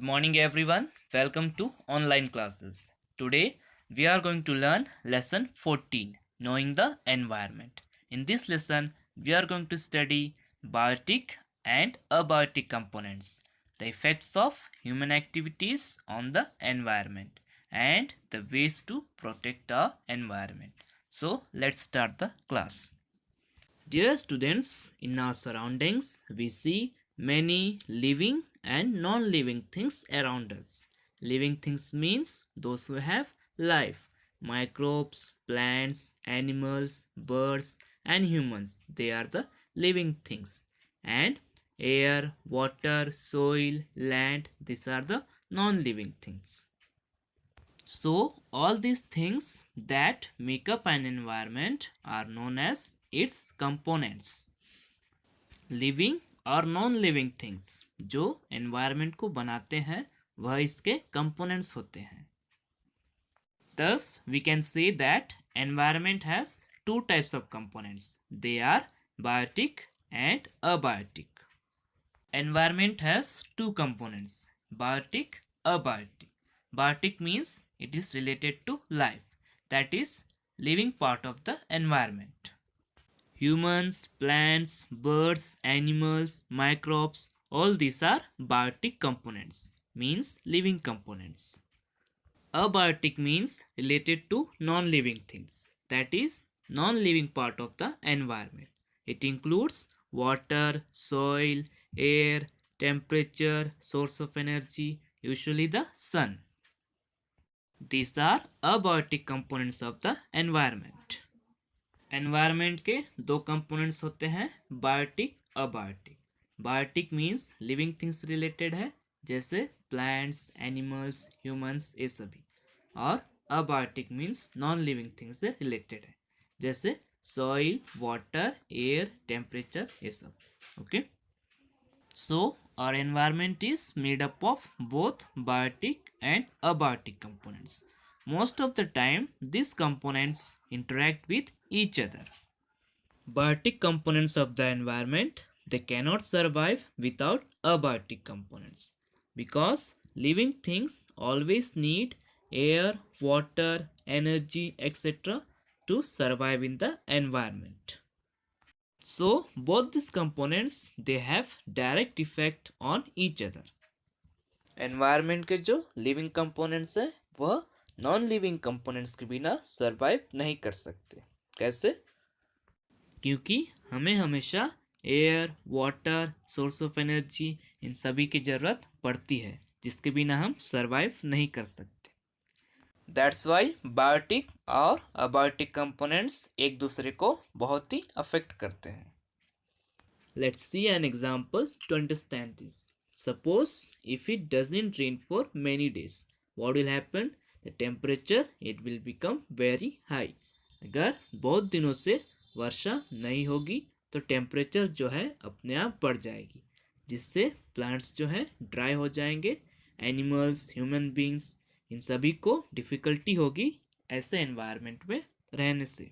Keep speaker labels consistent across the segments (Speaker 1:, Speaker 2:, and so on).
Speaker 1: morning everyone. Welcome to online classes. Today we are going to learn lesson 14, knowing the environment. In this lesson we are going to study biotic and abiotic components, the effects of human activities on the environment and the ways to protect our environment. So let's start the class. Dear students, in our surroundings, we see many living and non-living things around us. Living things means those who have life. Microbes, plants, animals, birds, and humans. They are the living things. And air, water, soil, land, these are the non-living things. So, all these things that make up an environment are known as its components. Living और non living things जो environment को बनाते हैं वह इसके components होते हैं. Thus, we can say that environment has two types of components. They are biotic and abiotic. Environment has two components, biotic, abiotic. Biotic means it is related to life, that is living part of the environment. Humans, plants, birds, animals, microbes, all these are biotic components, means living components. Abiotic means related to non-living things, that is non-living part of the environment. It includes water, soil, air, temperature, source of energy, usually the sun. These are abiotic components of the environment. Environment के दो components होते हैं, biotic, abiotic. Biotic means living things related है, जैसे plants, animals, humans, ये सभी. और abiotic means non living things से रिलेटेड है, जैसे सॉइल, वाटर, एयर, टेम्परेचर, ये सब. Okay, so our environment is made up of both biotic and abiotic components. Most of the time, these components interact with each other. Biotic components of the environment, they cannot survive without abiotic components, because living things always need air, water, energy, etc. to survive in the environment. So both these components, they have direct effect on each other. Environment के जो living components है वह non living components के बिना survive नहीं कर सकते. कैसे? क्योंकि हमें हमेशा air, water, source of energy, इन सभी की ज़रूरत पड़ती है, जिसके बिना हम सरवाइव नहीं कर सकते. दैट्स वाई बायोटिक और अबायोटिक कंपोनेंट्स एक दूसरे को बहुत ही अफेक्ट करते हैं. Let's see an example to understand this. Suppose if it doesn't rain for many days, what will happen? The temperature it will become very high. अगर बहुत दिनों से वर्षा नहीं होगी तो टेम्परेचर जो है अपने आप बढ़ जाएगी, जिससे प्लांट्स जो है ड्राई हो जाएंगे, एनिमल्स, ह्यूमन बींग्स, इन सभी को डिफ़िकल्टी होगी ऐसे एनवायरनमेंट में रहने से.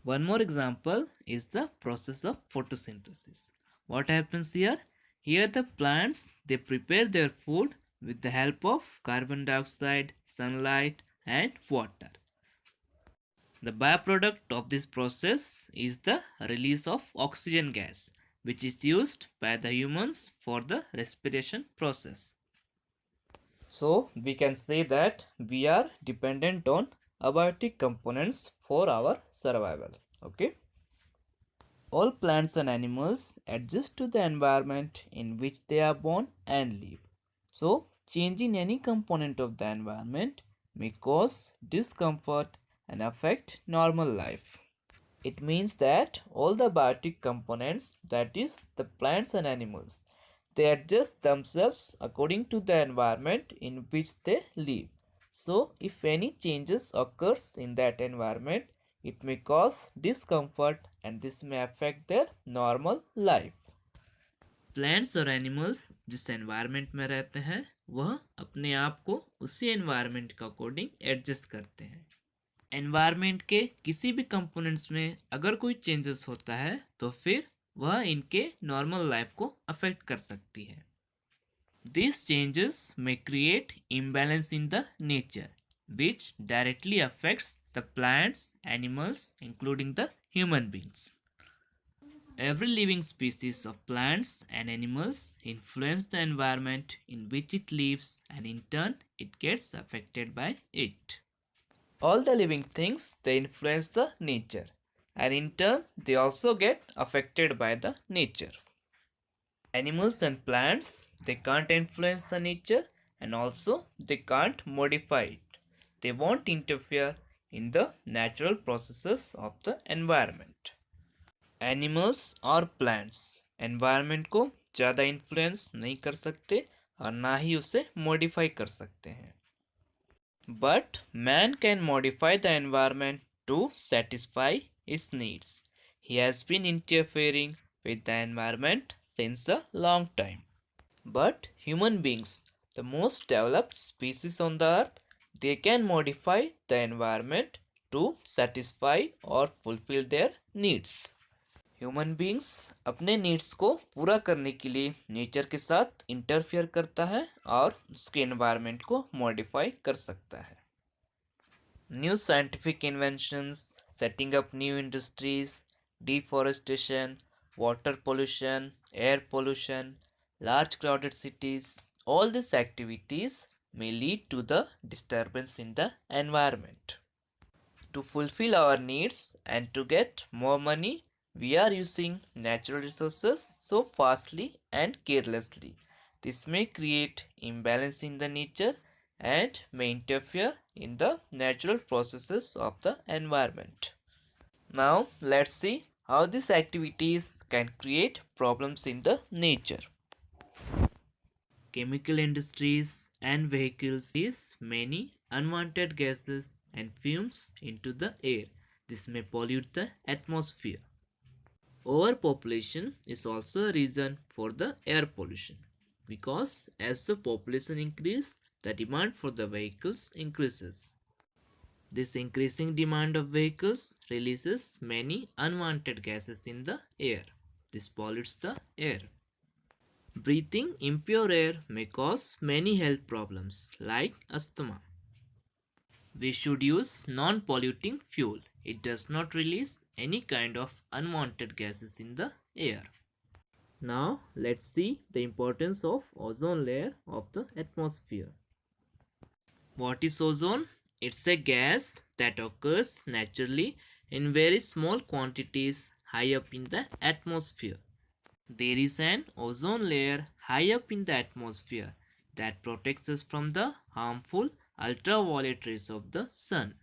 Speaker 1: One more example is the process of photosynthesis. What happens here? Here the plants they prepare their food with the help of carbon dioxide, sunlight and water. The byproduct of this process is the release of oxygen gas, which is used by the humans for the respiration process. So we can say that we are dependent on abiotic components for our survival. Okay. All plants and animals adjust to the environment in which they are born and live. So change in any component of the environment may cause discomfort and affect normal life. It means that all the biotic components, that is the plants and animals, they adjust themselves according to the environment in which they live. So if any changes occurs in that environment, it may cause discomfort and this may affect their normal life. Plants और animals जिस environment में रहते हैं वह अपने आप को उसी एनवायरनमेंट के अकॉर्डिंग एडजस्ट करते हैं. एनवायरनमेंट के किसी भी कंपोनेंट्स में अगर कोई चेंजेस होता है तो फिर वह इनके नॉर्मल लाइफ को अफेक्ट कर सकती है. These changes may create imbalance in the nature, which directly affects the plants, animals, including the human beings. Every living species of plants and animals influence the environment in which it lives, and in turn it gets affected by it. All the living things, they influence the nature, and in turn they also get affected by the nature. Animals and plants, they can't influence the nature, and also they can't modify it. They won't interfere in the natural processes of the environment. Animals और plants environment को ज़्यादा influence नहीं कर सकते और ना ही उसे modify कर सकते हैं. But man can modify the environment to satisfy his needs. He has been interfering with the environment since a long time. But human beings, the most developed species on the earth, they can modify the environment to satisfy or fulfill their needs. Human beings अपने needs को पूरा करने के लिए nature के साथ interfere करता है और उसके एनवायरनमेंट को मॉडिफाई कर सकता है. New scientific inventions, setting up new industries, deforestation, water pollution, air pollution, large crowded cities, all these activities may lead to the disturbance in the environment. To fulfill our needs and to get more money, we are using natural resources so fastly and carelessly. This may create imbalance in the nature and may interfere in the natural processes of the environment. Now let's see how these activities can create problems in the nature. Chemical industries and vehicles release many unwanted gases and fumes into the air. This may pollute the atmosphere. Overpopulation is also a reason for the air pollution, because as the population increases, the demand for the vehicles increases. This increasing demand of vehicles releases many unwanted gases in the air. This pollutes the air. Breathing impure air may cause many health problems like asthma. We should use non-polluting fuel. It does not release any kind of unwanted gases in the air. Now let's see the importance of ozone layer of the atmosphere. What is ozone? It's a gas that occurs naturally in very small quantities high up in the atmosphere. There is an ozone layer high up in the atmosphere that protects us from the harmful ultraviolet rays of the sun.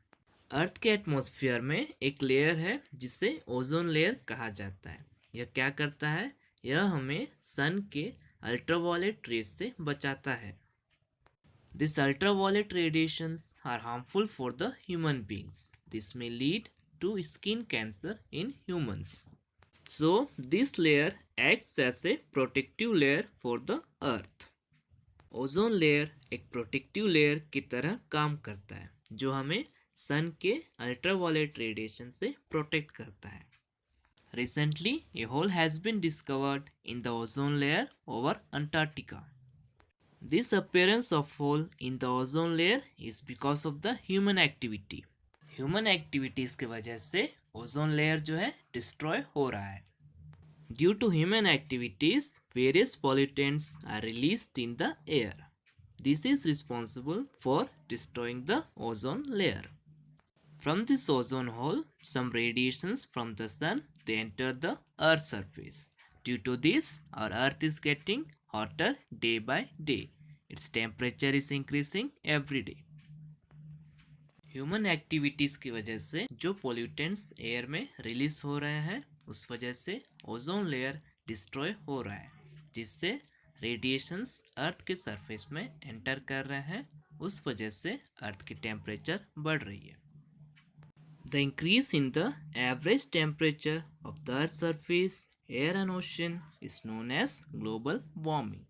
Speaker 1: अर्थ के atmosphere में एक layer है जिसे ozone layer कहा जाता है. यह क्या करता है? यह हमें सन के अल्ट्रावायलेट रेस से बचाता है. These ultraviolet radiations are harmful for the human beings. This may lead to skin cancer in humans. So this layer acts as a protective layer for the earth. Ozone layer एक protective layer की तरह काम करता है जो हमें सन के ultraviolet radiation से प्रोटेक्ट करता है. Recently, a hole has been discovered in the ozone layer over Antarctica. This appearance of hole in the ozone layer is because of the human activity. Human activities की वजह से ozone layer जो है destroy हो रहा है. Due to human activities, various pollutants are released in the air. This is responsible for destroying the ozone layer. From this ozone hole, some radiations from the sun, they enter the earth's surface. Due to this, our earth is getting hotter day by day. Its temperature is increasing every day. Human activities की वजह से जो pollutants air में release हो रहे हैं उस वजह से ओजोन लेयर डिस्ट्रॉय हो रहा है जिससे रेडिएशंस अर्थ के सरफेस में एंटर कर रहे हैं. उस वजह से अर्थ की टेम्परेचर बढ़ रही है. The increase in the average temperature of the earth surface, air and ocean is known as global warming.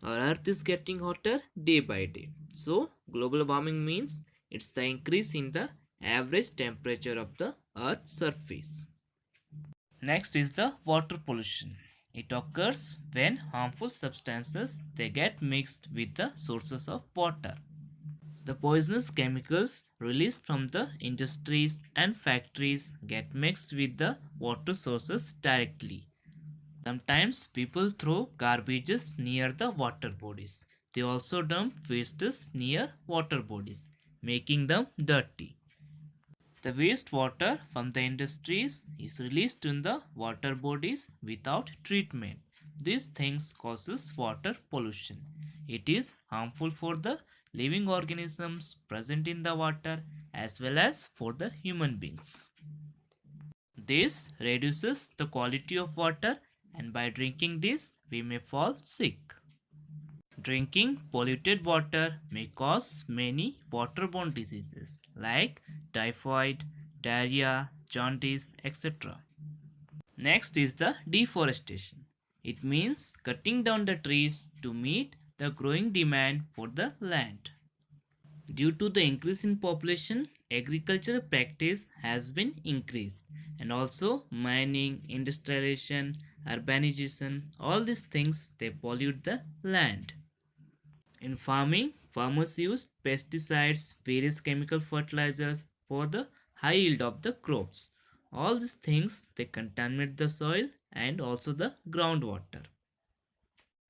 Speaker 1: Our earth is getting hotter day by day. So global warming means it's the increase in the average temperature of the earth's surface. Next is the water pollution. It occurs when harmful substances they get mixed with the sources of water. The poisonous chemicals released from the industries and factories get mixed with the water sources directly. Sometimes people throw garbages near the water bodies. They also dump wastes near water bodies, making them dirty. The wastewater from the industries is released in the water bodies without treatment. These things causes water pollution. It is harmful for the living organisms present in the water as well as for the human beings. This reduces the quality of water, and by drinking this we may fall sick. Drinking polluted water may cause many waterborne diseases like typhoid, diarrhea, jaundice, etc. Next is the deforestation. It means cutting down the trees to meet the growing demand for the land. Due to the increase in population, agricultural practice has been increased, and also mining, industrialization, urbanization, all these things they pollute the land. In farming, farmers use pesticides, various chemical fertilizers for the high yield of the crops. All these things they contaminate the soil and also the groundwater.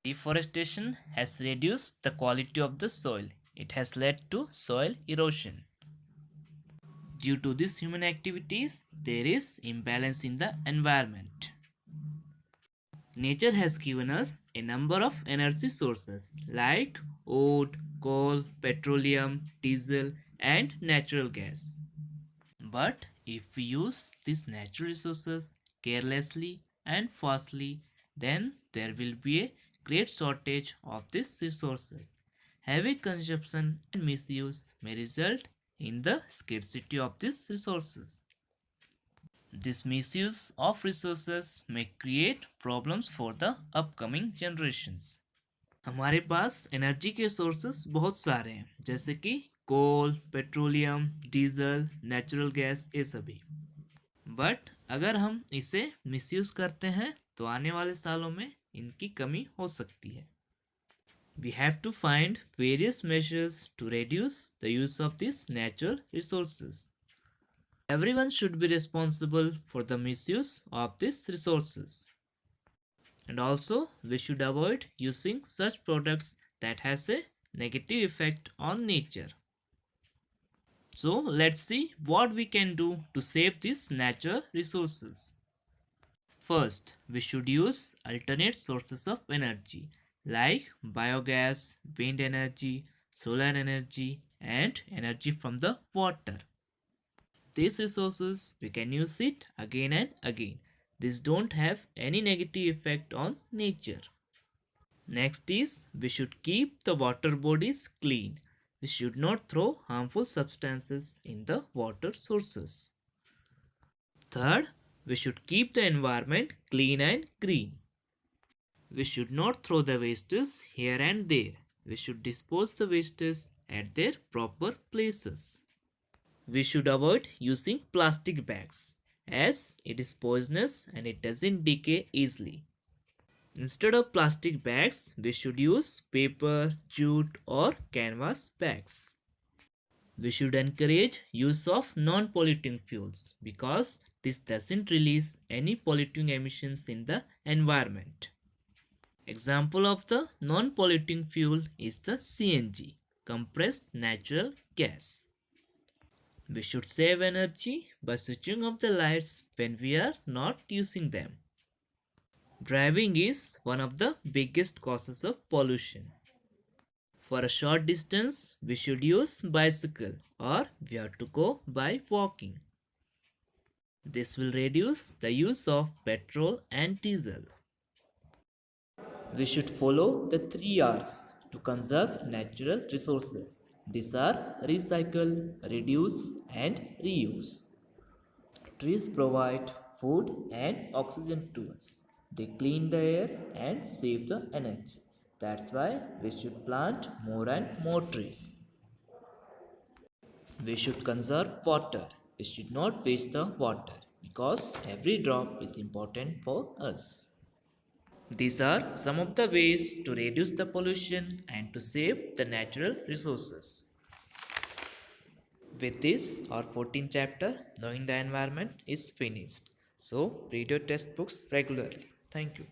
Speaker 1: Deforestation has reduced the quality of the soil. It has led to soil erosion. Due to these human activities, there is imbalance in the environment. Nature has given us a number of energy sources like wood, coal, petroleum, diesel, and natural gas. But if we use these natural resources carelessly and fastly, then there will be a great shortage of these resources. Heavy consumption and misuse may result in the scarcity of these resources. This misuse of resources may create problems for the upcoming generations. हमारे पास energy के sources बहुत सारे हैं जैसे कि कोल, petroleum, diesel, natural gas ये सभी। But अगर हम इसे मिसयूज करते हैं तो आने वाले सालों में इनकी कमी हो सकती है। We have to find various measures to reduce the use of these natural resources. Everyone should be responsible for the misuse of these resources. And also, we should avoid using such products that has a negative effect on nature. So, let's see what we can do to save these natural resources. First, we should use alternate sources of energy like biogas, wind energy, solar energy, and energy from the water. These resources we can use it again and again. These don't have any negative effect on nature. Next is we should keep the water bodies clean. We should not throw harmful substances in the water sources. Third, we should keep the environment clean and green. We should not throw the wastes here and there. We should dispose the wastes at their proper places. We should avoid using plastic bags as it is poisonous and it doesn't decay easily. Instead of plastic bags, we should use paper, jute or canvas bags. We should encourage use of non-polluting fuels because this doesn't release any polluting emissions in the environment. Example of the non-polluting fuel is the CNG, compressed natural gas. We should save energy by switching off the lights when we are not using them. Driving is one of the biggest causes of pollution. For a short distance, we should use bicycle or we have to go by walking. This will reduce the use of petrol and diesel. We should follow the 3 R's to conserve natural resources. These are recycle, reduce, and reuse. Trees provide food and oxygen to us. They clean the air and save the energy. That's why we should plant more and more trees. We should conserve water. We should not waste the water because every drop is important for us. These are some of the ways to reduce the pollution and to save the natural resources. With this, our 14th chapter, Knowing the Environment, is finished. So, read your textbooks regularly. Thank you.